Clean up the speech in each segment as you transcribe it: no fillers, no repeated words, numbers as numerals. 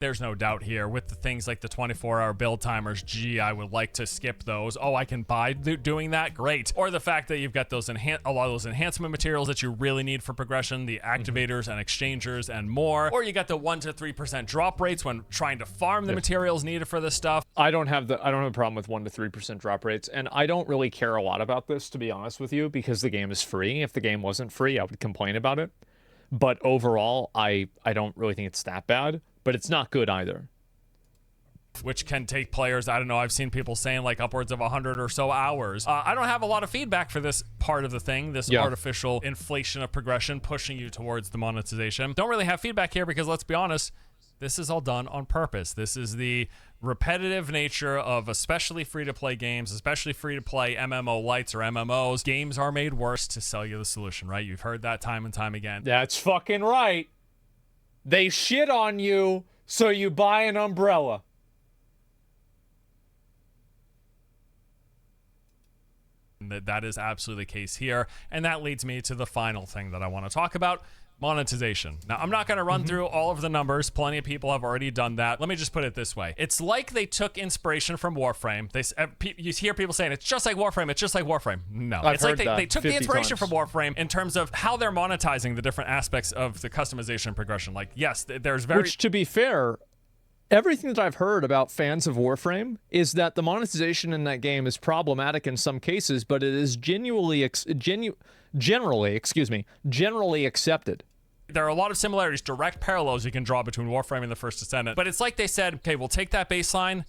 There's no doubt here with the things like the 24-hour build timers. Gee, I would like to skip those. Oh, I can buy doing that? Great. Or the fact that you've got those a lot of those enhancement materials that you really need for progression, the activators and exchangers and more. Or you got the 1 to 3% drop rates when trying to farm the materials needed for this stuff. I don't have a problem with 1 to 3% drop rates, and I don't really care a lot about this, to be honest with you, because the game is free. If the game wasn't free, I would complain about it. But overall, I don't really think it's that bad. But it's not good either. Which can take players, I don't know, I've seen people saying like upwards of 100 or so hours. I don't have a lot of feedback for this part of the thing, this artificial inflation of progression pushing you towards the monetization. Don't really have feedback here because, let's be honest, this is all done on purpose. This is the repetitive nature of especially free-to-play games, especially free-to-play MMO lights or MMOs. Games are made worse to sell you the solution, right? You've heard that time and time again. That's fucking right. They shit on you, so you buy an umbrella. That is absolutely the case here. And that leads me to the final thing that I want to talk about. Monetization. Now, I'm not going to run through all of the numbers. Plenty of people have already done that. Let me just put it this way. It's like they took inspiration from Warframe. You hear people saying, it's just like Warframe, it's just like Warframe. No. It's like they took the inspiration from Warframe in terms of how they're monetizing the different aspects of the customization progression. Like, yes, there's Which, to be fair, everything that I've heard about fans of Warframe is that the monetization in that game is problematic in some cases, but it is generally accepted. There are a lot of similarities, direct parallels you can draw between Warframe and the First Descendant. But it's like they said, okay, we'll take that baseline.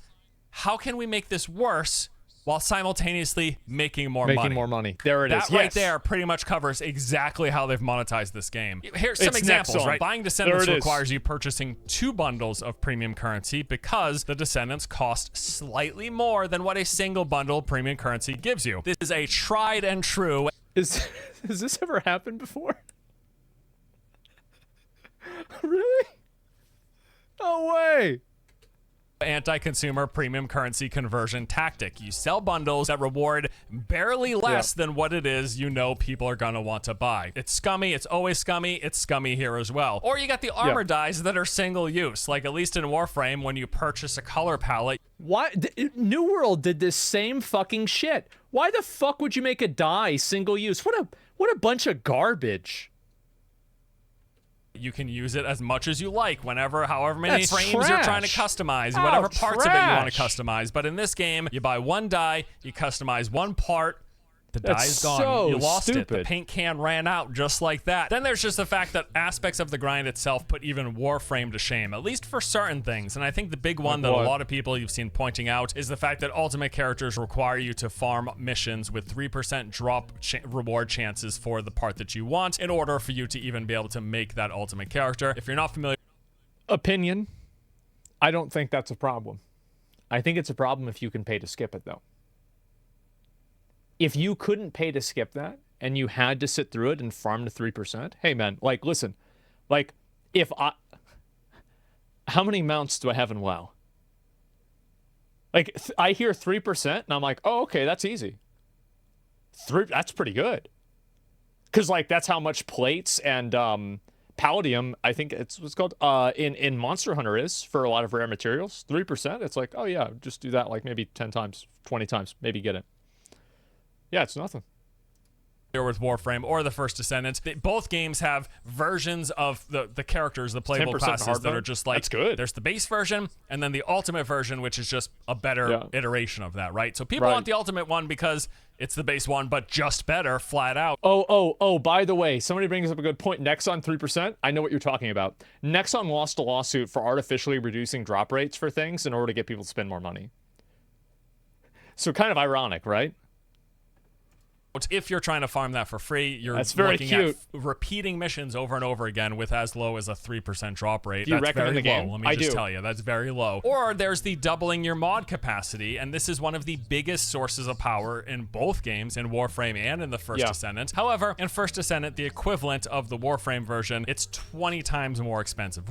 How can we make this worse while simultaneously making more money? Making more money. There it is. That right there pretty much covers exactly how they've monetized this game. Here's some examples, right? Buying Descendants requires you purchasing 2 bundles of premium currency because the Descendants cost slightly more than what a single bundle of premium currency gives you. This is a tried and true. Has this ever happened before? Really? No way. Anti-consumer premium currency conversion tactic. You sell bundles that reward barely less than what it is you know people are going to want to buy. It's scummy. It's always scummy. It's scummy here as well. Or you got the armor dyes that are single use. Like, at least in Warframe, when you purchase a color palette. Why? New World did this same fucking shit. Why the fuck would you make a dye single use? What a bunch of garbage. You can use it as much as you like, however many frames you're trying to customize, whatever parts of it you want to customize. But in this game, you buy one dye, you customize one part, the dye is gone. So you lost it. stupid. The paint can ran out just like that. Then there's just the fact that aspects of the grind itself put even Warframe to shame, at least for certain things. And I think the big one that a lot of people you've seen pointing out is the fact that ultimate characters require you to farm missions with 3% drop reward chances for the part that you want in order for you to even be able to make that ultimate character. If you're not familiar... Opinion. I don't think that's a problem. I think it's a problem if you can pay to skip it, though. If you couldn't pay to skip that and you had to sit through it and farm to 3%, hey man, like, listen, like, how many mounts do I have in WoW? Like, I hear 3% and I'm like, oh, okay, that's easy. That's pretty good. Because, like, that's how much plates and palladium, I think it's what's called, in Monster Hunter is for a lot of rare materials. 3%, it's like, oh yeah, just do that like maybe 10 times, 20 times, maybe get it. Yeah, it's nothing. With Warframe or the First Descendant, both games have versions of the characters, the playable classes that are just like, that's good. There's the base version and then the ultimate version, which is just a better iteration of that, right? So people want the ultimate one because it's the base one, but just better, flat out. Oh, by the way, somebody brings up a good point. Nexon 3%, I know what you're talking about. Nexon lost a lawsuit for artificially reducing drop rates for things in order to get people to spend more money. So kind of ironic, right? If you're trying to farm that for free, you're looking at repeating missions over and over again with as low as a 3% drop rate. Do you that's recommend very the game? low. Let me just tell you, that's very low. Or there's the doubling your mod capacity, and this is one of the biggest sources of power in both games, in Warframe and in the First Descendant. However, in First Descendant, the equivalent of the Warframe version, it's 20 times more expensive.